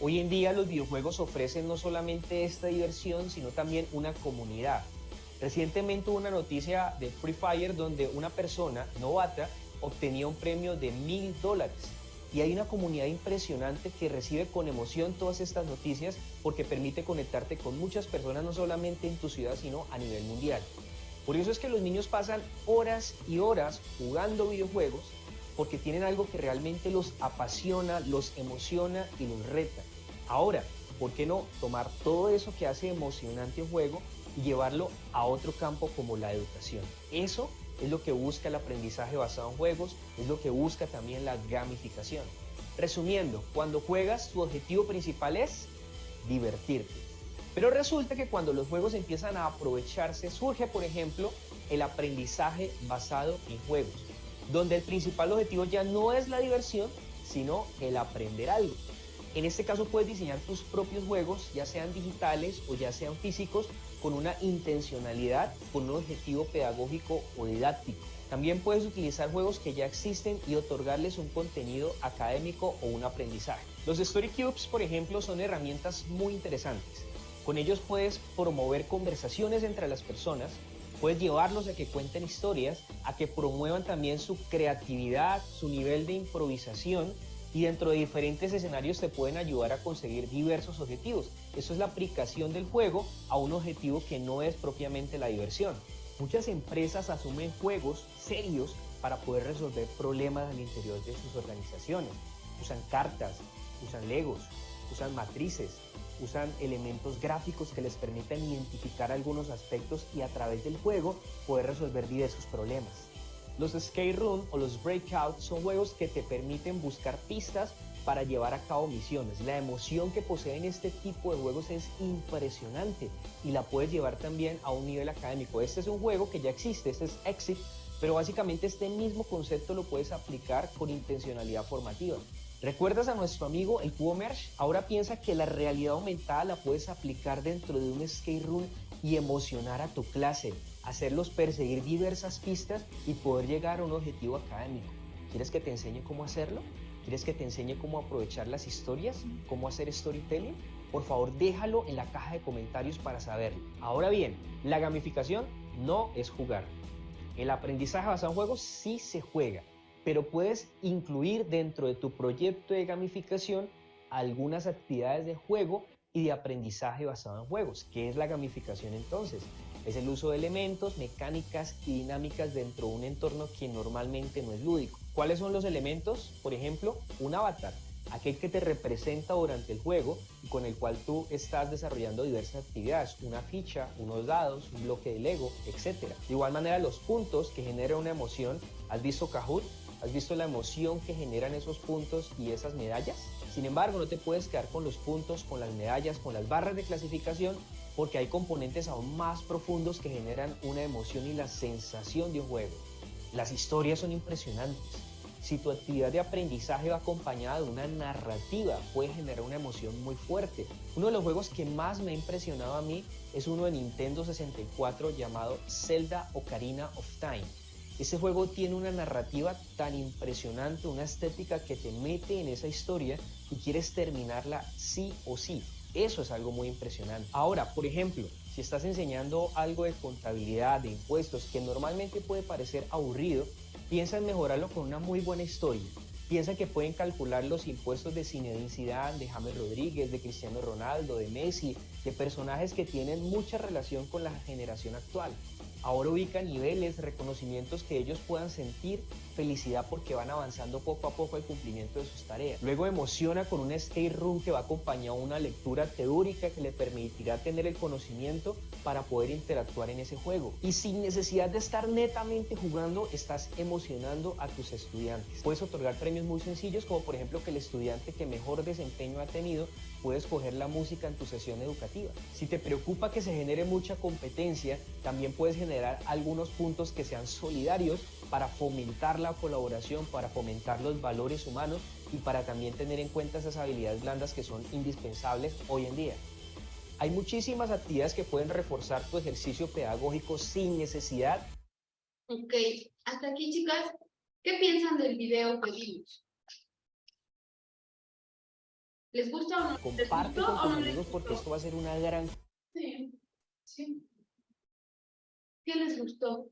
Hoy en día los videojuegos ofrecen no solamente esta diversión, sino también una comunidad. Recientemente hubo una noticia de Free Fire donde una persona novata obtenía un premio de $1000. Y hay una comunidad impresionante que recibe con emoción todas estas noticias porque permite conectarte con muchas personas, no solamente en tu ciudad, sino a nivel mundial. Por eso es que los niños pasan horas y horas jugando videojuegos porque tienen algo que realmente los apasiona, los emociona y los reta. Ahora, ¿por qué no tomar todo eso que hace emocionante un juego y llevarlo a otro campo como la educación? Eso es lo que busca el aprendizaje basado en juegos, es lo que busca también la gamificación. Resumiendo, cuando juegas, tu objetivo principal es divertirte. Pero resulta que cuando los juegos empiezan a aprovecharse, surge, por ejemplo, el aprendizaje basado en juegos, donde el principal objetivo ya no es la diversión, sino el aprender algo. En este caso puedes diseñar tus propios juegos, ya sean digitales o ya sean físicos, con una intencionalidad, con un objetivo pedagógico o didáctico. También puedes utilizar juegos que ya existen y otorgarles un contenido académico o un aprendizaje. Los Story Cubes, por ejemplo, son herramientas muy interesantes. Con ellos puedes promover conversaciones entre las personas, puedes llevarlos a que cuenten historias, a que promuevan también su creatividad, su nivel de improvisación, y dentro de diferentes escenarios te pueden ayudar a conseguir diversos objetivos. Eso es la aplicación del juego a un objetivo que no es propiamente la diversión. Muchas empresas asumen juegos serios para poder resolver problemas al interior de sus organizaciones. Usan cartas, usan legos, usan matrices, usan elementos gráficos que les permiten identificar algunos aspectos y a través del juego poder resolver diversos problemas. Los escape room o los breakout son juegos que te permiten buscar pistas para llevar a cabo misiones. La emoción que poseen este tipo de juegos es impresionante y la puedes llevar también a un nivel académico. Este es un juego que ya existe, este es Exit, pero básicamente este mismo concepto lo puedes aplicar con intencionalidad formativa. ¿Recuerdas a nuestro amigo el cubo Merge? Ahora piensa que la realidad aumentada la puedes aplicar dentro de un escape room y emocionar a tu clase, hacerlos perseguir diversas pistas y poder llegar a un objetivo académico. ¿Quieres que te enseñe cómo hacerlo? ¿Quieres que te enseñe cómo aprovechar las historias? ¿Cómo hacer storytelling? Por favor, déjalo en la caja de comentarios para saberlo. Ahora bien, la gamificación no es jugar. El aprendizaje basado en juegos sí se juega, pero puedes incluir dentro de tu proyecto de gamificación algunas actividades de juego y de aprendizaje basado en juegos. ¿Qué es la gamificación entonces? Es el uso de elementos, mecánicas y dinámicas dentro de un entorno que normalmente no es lúdico. ¿Cuáles son los elementos? Por ejemplo, un avatar, aquel que te representa durante el juego y con el cual tú estás desarrollando diversas actividades, una ficha, unos dados, un bloque de Lego, etc. De igual manera, los puntos que generan una emoción. ¿Has visto Kahoot? ¿Has visto la emoción que generan esos puntos y esas medallas? Sin embargo, no te puedes quedar con los puntos, con las medallas, con las barras de clasificación, porque hay componentes aún más profundos que generan una emoción y la sensación de un juego. Las historias son impresionantes. Si tu actividad de aprendizaje va acompañada de una narrativa, puede generar una emoción muy fuerte. Uno de los juegos que más me ha impresionado a mí es uno de Nintendo 64 llamado Zelda Ocarina of Time. Ese juego tiene una narrativa tan impresionante, una estética que te mete en esa historia y quieres terminarla sí o sí. Eso es algo muy impresionante. Ahora, por ejemplo, si estás enseñando algo de contabilidad, de impuestos, que normalmente puede parecer aburrido, piensa en mejorarlo con una muy buena historia. Piensa que pueden calcular los impuestos de Zinedine Zidane, de James Rodríguez, de Cristiano Ronaldo, de Messi, de personajes que tienen mucha relación con la generación actual. Ahora ubica niveles, reconocimientos que ellos puedan sentir felicidad porque van avanzando poco a poco al cumplimiento de sus tareas. Luego emociona con un escape room que va acompañado de una lectura teórica que le permitirá tener el conocimiento para poder interactuar en ese juego. Y sin necesidad de estar netamente jugando, estás emocionando a tus estudiantes. Puedes otorgar premios muy sencillos, como por ejemplo que el estudiante que mejor desempeño ha tenido puede escoger la música en tu sesión educativa. Si te preocupa que se genere mucha competencia, también puedes generar algunos puntos que sean solidarios para fomentar la colaboración, para fomentar los valores humanos y para también tener en cuenta esas habilidades blandas que son indispensables hoy en día. Hay muchísimas actividades que pueden reforzar tu ejercicio pedagógico sin necesidad. Ok, hasta aquí, chicas. ¿Qué piensan del video que vimos? ¿Les gusta o no? ¿Les Comparte gustó con o tus no les amigos porque gustó? esto va a ser una gran... Sí, sí. ¿Qué les gustó?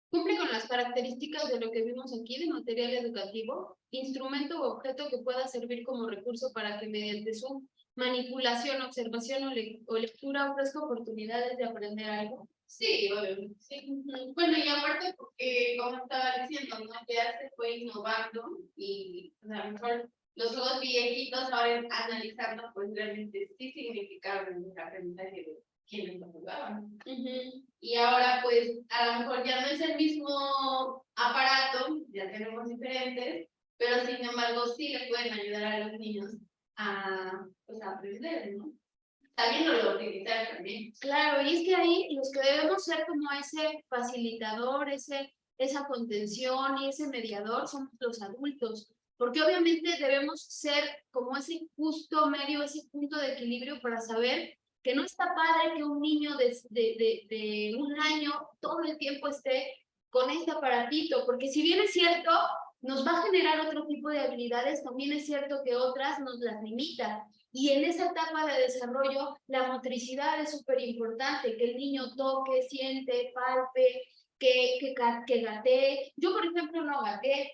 Cumple con las características de lo que vimos aquí de material educativo, instrumento u objeto que pueda servir como recurso para que mediante su manipulación, observación o lectura ofrezca oportunidades de aprender algo. Sí, obvio, sí. Bueno, y aparte porque, como estaba diciendo, ¿no? Ya se fue innovando y a lo mejor los juegos viejitos ahora analizando, pues realmente sí significaban un aprendizaje de quienes lo jugaban. Y ahora, pues, a lo mejor ya no es el mismo aparato, ya tenemos diferentes, pero sin embargo sí le pueden ayudar a los niños a, pues, a aprender, ¿no? Sabiéndolo utilizar también. Claro, y es que ahí los que debemos ser como ese facilitador, esa contención y ese mediador somos los adultos, porque obviamente debemos ser como ese justo medio, ese punto de equilibrio para saber que no está padre que un niño de 1 año todo el tiempo esté con este aparatito, porque si bien es cierto, nos va a generar otro tipo de habilidades, también es cierto que otras nos las limita. Y en esa etapa de desarrollo, la motricidad es súper importante, que el niño toque, siente, palpe, que gatee. Yo, por ejemplo, no gateé.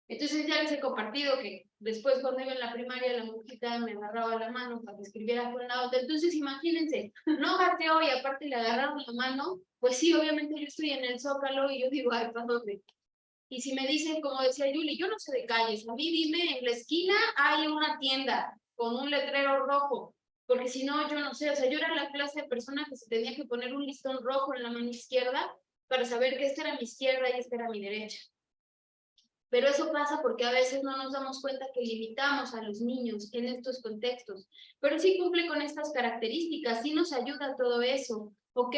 Entonces ya les he compartido que después cuando iba en la primaria la monjita me agarraba la mano para que escribiera con la otra. Entonces imagínense, no gateo y aparte le agarraron la mano, pues sí, obviamente yo estoy en el Zócalo y yo digo, ay, ¿para dónde? Y si me dicen, como decía Yuli, yo no sé de calles, a mí dime, en la esquina hay una tienda con un letrero rojo, porque si no, yo no sé, o sea, yo era la clase de persona que se tenía que poner un listón rojo en la mano izquierda para saber que esta era mi izquierda y esta era mi derecha. Pero eso pasa porque a veces no nos damos cuenta que limitamos a los niños en estos contextos. Pero sí cumple con estas características, sí nos ayuda todo eso, ¿ok?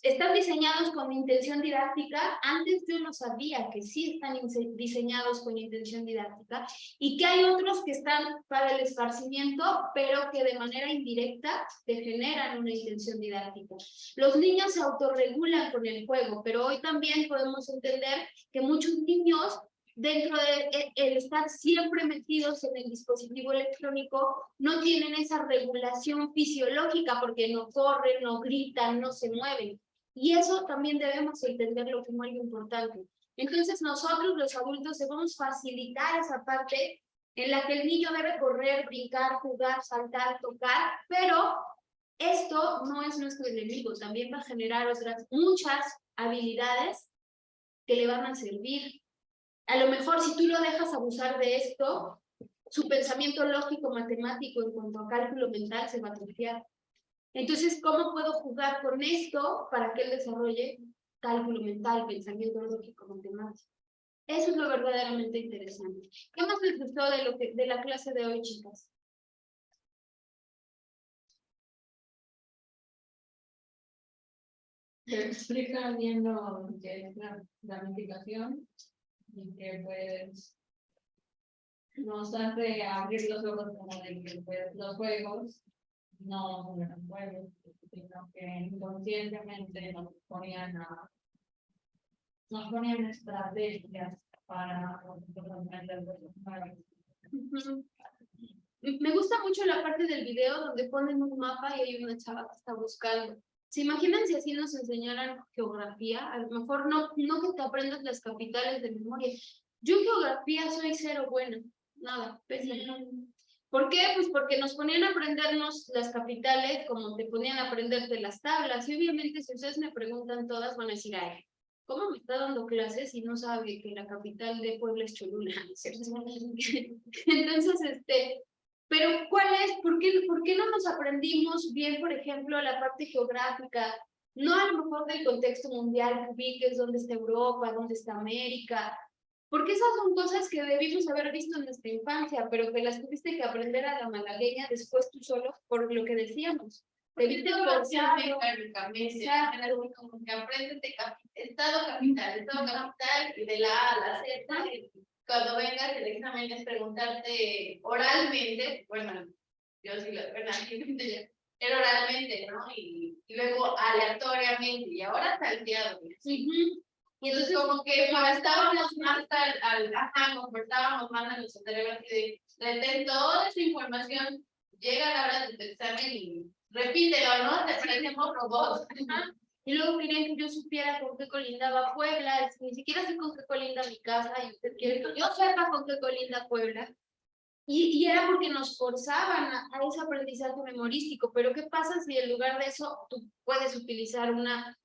Están diseñados con intención didáctica. Antes yo no sabía que sí están diseñados con intención didáctica y que hay otros que están para el esparcimiento, pero que de manera indirecta te generan una intención didáctica. Los niños se autorregulan con el juego, pero hoy también podemos entender que muchos niños dentro de el estar siempre metidos en el dispositivo electrónico, no tienen esa regulación fisiológica porque no corren, no gritan, no se mueven. Y eso también debemos entenderlo como algo importante. Entonces nosotros los adultos debemos facilitar esa parte en la que el niño debe correr, brincar, jugar, saltar, tocar, pero esto no es nuestro enemigo, también va a generar otras muchas habilidades que le van a servir. A lo mejor si tú lo dejas abusar de esto, su pensamiento lógico matemático en cuanto a cálculo mental se va a atrofiar. Entonces, ¿cómo puedo jugar con esto para que él desarrolle cálculo mental, pensamiento lógico matemático? Eso es lo verdaderamente interesante. ¿Qué más les gustó de la clase de hoy, chicas? Te explica bien lo que es la gamificación y que pues nos hace abrir los ojos como de que pues, los juegos no son los juegos, sino que inconscientemente nos ponían estrategias para aprender los juegos. Me gusta mucho la parte del video donde ponen un mapa y hay una chava que está buscando. ¿Se imaginan si así nos enseñaran geografía? A lo mejor no que te aprendas las capitales de memoria. Yo en geografía soy cero buena, nada, pésimo. ¿Por qué? Pues porque nos ponían a aprendernos las capitales como te ponían a aprenderte las tablas. Y obviamente si ustedes me preguntan todas van a decir, ay, ¿cómo me está dando clases si no sabe que la capital de Puebla es Cholula? Entonces, pero ¿cuál es? ¿Por qué no nos aprendimos bien, por ejemplo, la parte geográfica? No a lo mejor del contexto mundial, que ubiques dónde está Europa, dónde está América, porque esas son cosas que debimos haber visto en nuestra infancia, pero que las tuviste que aprender a la malagueña después tú solo, por lo que decíamos. te viste forzado. Como que apréndete estado capital, y de la A a la Z, y cuando vengas el examen es preguntarte oralmente, bueno, yo sí lo, era oralmente, ¿no? Y luego aleatoriamente, y ahora salteado. Y entonces como que estábamos más confortábamos más a nuestro cerebro así de retén toda esa información, llega la hora de tu examen y repítelo, ¿no? Te parecemos robots. Y luego querían que yo supiera con qué colindaba Puebla, ni siquiera sé con qué colinda mi casa, y usted quiere que yo sepa con qué colinda Puebla. Y era porque nos forzaban a ese aprendizaje memorístico, pero ¿qué pasa si en lugar de eso tú puedes utilizar una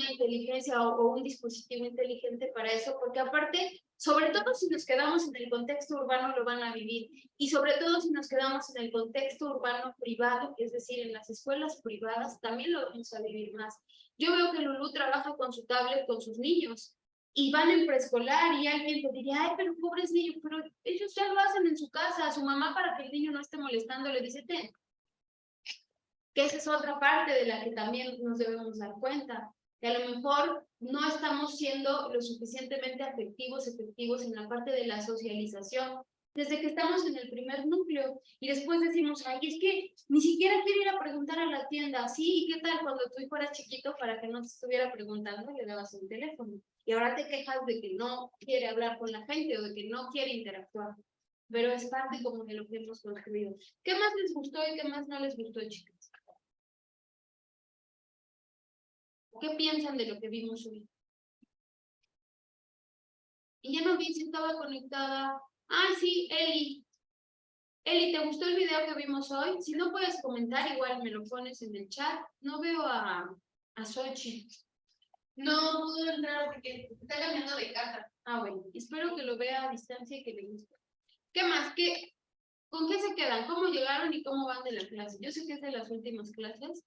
inteligencia o un dispositivo inteligente para eso? Porque aparte, sobre todo si nos quedamos en el contexto urbano lo van a vivir, y sobre todo si nos quedamos en el contexto urbano privado, es decir, en las escuelas privadas, también lo vamos a vivir más. Yo veo que Lulú trabaja con su tablet con sus niños, y van en preescolar y alguien te diría, ay, pero pobres niños, pero ellos ya lo hacen en su casa, su mamá para que el niño no esté molestando le dice, ten. Que esa es otra parte de la que también nos debemos dar cuenta, que a lo mejor no estamos siendo lo suficientemente efectivos en la parte de la socialización, desde que estamos en el primer núcleo, y después decimos, ay, es que ni siquiera quiero ir a preguntar a la tienda, sí, ¿y qué tal cuando tu hijo era chiquito para que no te estuviera preguntando y le dabas un teléfono? Y ahora te quejas de que no quiere hablar con la gente o de que no quiere interactuar, pero es parte como de lo que hemos construido. ¿Qué más les gustó y qué más no les gustó, chicas? ¿Qué piensan de lo que vimos hoy? Y ya no vi si estaba conectada. Ay, sí, Eli. Eli, ¿te gustó el video que vimos hoy? Si no puedes comentar, igual me lo pones en el chat. No veo a Xochitl. No pudo entrar porque está cambiando de casa. Ah, bueno, espero que lo vea a distancia y que le guste. ¿Qué más? ¿Con qué se quedan? ¿Cómo llegaron y cómo van de la clase? Yo sé que es de las últimas clases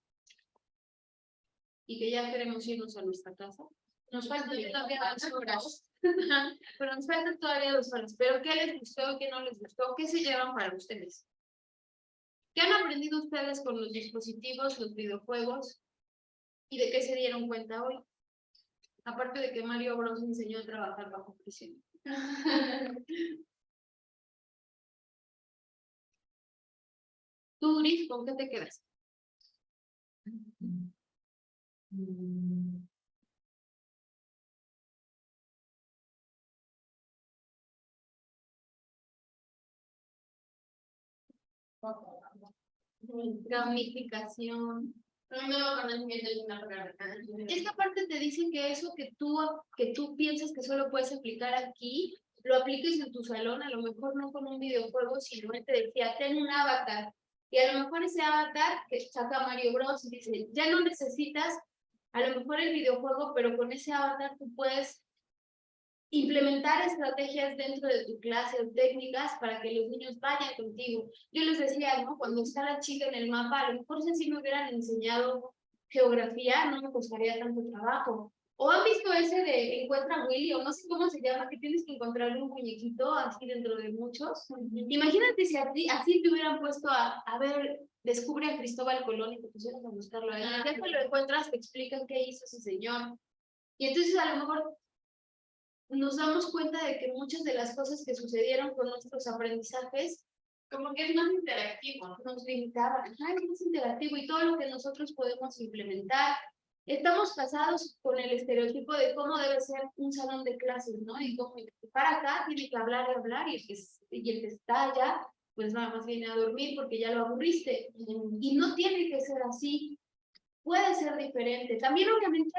y que ya queremos irnos a nuestra casa. Nos faltan todavía 2 horas. Pero nos faltan todavía 2 horas. ¿Pero qué les gustó, qué no les gustó? ¿Qué se llevan para ustedes? ¿Qué han aprendido ustedes con los dispositivos, los videojuegos? ¿Y de qué se dieron cuenta hoy? Aparte de que Mario Bros enseñó a trabajar bajo presión. Tú, Gris, ¿con qué te quedas? Gamificación. Un nuevo conocimiento es una palabra. Esta parte te dicen que eso que tú piensas que solo puedes aplicar aquí, lo apliques en tu salón, a lo mejor no con un videojuego, sino te decía, ten un avatar. Y a lo mejor ese avatar que saca Mario Bros y dice, ya no necesitas a lo mejor el videojuego, pero con ese avatar tú puedes implementar estrategias dentro de tu clase o técnicas para que los niños vayan contigo. Yo les decía, ¿no? Cuando está la chica en el mapa, a lo mejor si me hubieran enseñado geografía, no me costaría tanto trabajo. ¿O han visto ese de Encuentra a Willy, o no sé cómo se llama, que tienes que encontrarle un muñequito así dentro de muchos? Imagínate si así te hubieran puesto a ver, descubre a Cristóbal Colón y te pusieras a buscarlo ahí. Ya que lo encuentras, te explican qué hizo ese señor. Y entonces a lo mejor nos damos cuenta de que muchas de las cosas que sucedieron con nuestros aprendizajes, como que es más interactivo, nos limitaban. Es más interactivo y todo lo que nosotros podemos implementar. Estamos casados con el estereotipo de cómo debe ser un salón de clases, ¿no? Y cómo para acá tiene que hablar y hablar, y el que está allá, pues nada más viene a dormir porque ya lo aburriste. Y no tiene que ser así. Puede ser diferente. También, obviamente,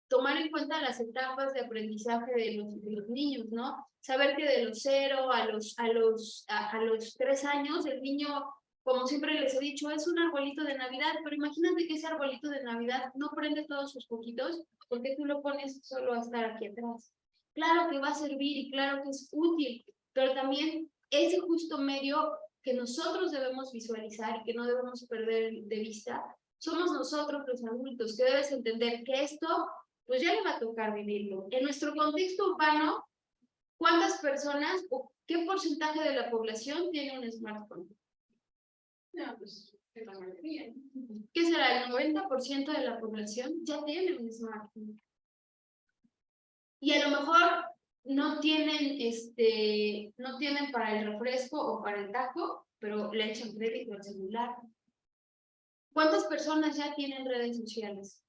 tomar en cuenta las etapas de aprendizaje de los niños, ¿no? Saber que de los 0 a los 3 años, el niño, como siempre les he dicho, es un arbolito de Navidad, pero imagínate que ese arbolito de Navidad no prende todos sus poquitos, porque tú lo pones solo a estar aquí atrás. Claro que va a servir y claro que es útil, pero también ese justo medio que nosotros debemos visualizar y que no debemos perder de vista, somos nosotros los adultos, que debes entender que esto pues ya le va a tocar vivirlo. En nuestro contexto urbano, ¿cuántas personas o qué porcentaje de la población tiene un smartphone? No, pues La mayoría. ¿Qué será? El 90% de la población ya tiene un smartphone. Y a lo mejor no tienen, no tienen para el refresco o para el taco, pero le echan crédito al celular. ¿Cuántas personas ya tienen redes sociales?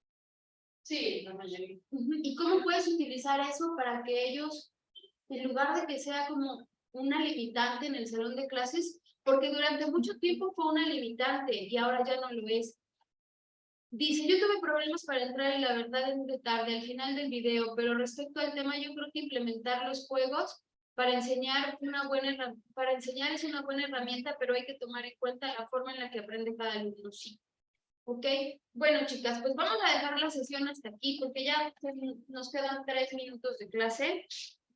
Sí, la mayoría. ¿Y cómo puedes utilizar eso para que ellos, en lugar de que sea como una limitante en el salón de clases, porque durante mucho tiempo fue una limitante y ahora ya no lo es? Dice, yo tuve problemas para entrar y la verdad es de tarde, al final del video, pero respecto al tema, yo creo que implementar los juegos para enseñar es una buena herramienta, pero hay que tomar en cuenta la forma en la que aprende cada alumno, sí. ¿Ok? Bueno, chicas, pues vamos a dejar la sesión hasta aquí, porque ya nos quedan 3 minutos de clase.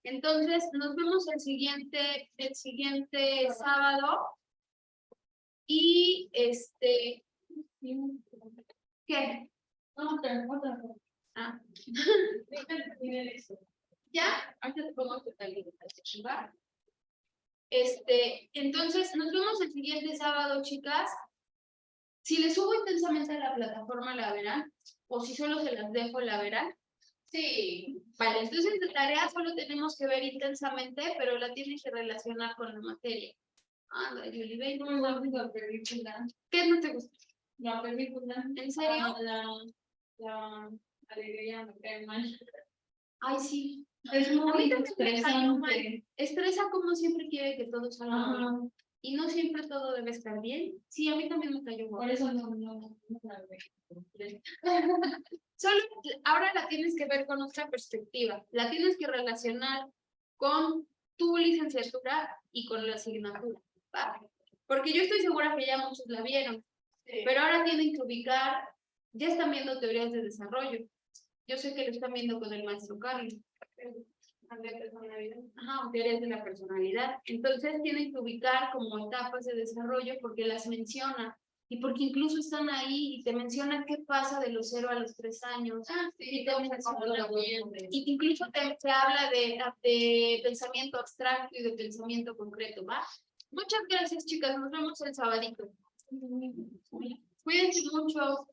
Entonces, nos vemos el siguiente sábado. Y ¿qué? Otra. Ah. ¿Ya? Ahorita te pongo totalidad. Entonces, nos vemos el siguiente sábado, chicas. Si les subo intensamente a la plataforma, la verán. O si solo se las dejo, la verán. Sí. Vale, entonces de tarea solo tenemos que ver intensamente, pero la tienen que relacionar con la materia. Anda, Julie, ven. La película. ¿Qué no te gusta? La película. ¿En serio? La alegría me cae mal. Ay, sí. Es A mí muy también me cayó mal. estresante. Estresa como siempre quiere que todo salga bien. Ajá. Y no siempre todo debe estar bien. Sí, a mí también me cayó mal. Por eso no la veo. Solo ahora la tienes que ver con otra perspectiva. La tienes que relacionar con tu licenciatura y con la asignatura. ¿Va? Porque yo estoy segura que ya muchos la vieron. Sí. Pero ahora tienen que ubicar, ya están viendo teorías de desarrollo. Yo sé que lo están viendo con el maestro Carlos. Ajá, teorías de la personalidad. Entonces tienen que ubicar como etapas de desarrollo porque las menciona y porque incluso están ahí y te mencionan qué pasa de los 0 a los 3 años. Sí, Y te menciona, y incluso te habla de pensamiento abstracto y de pensamiento concreto, ¿va? Muchas gracias, chicas. Nos vemos el sabadito. Cuídense mucho.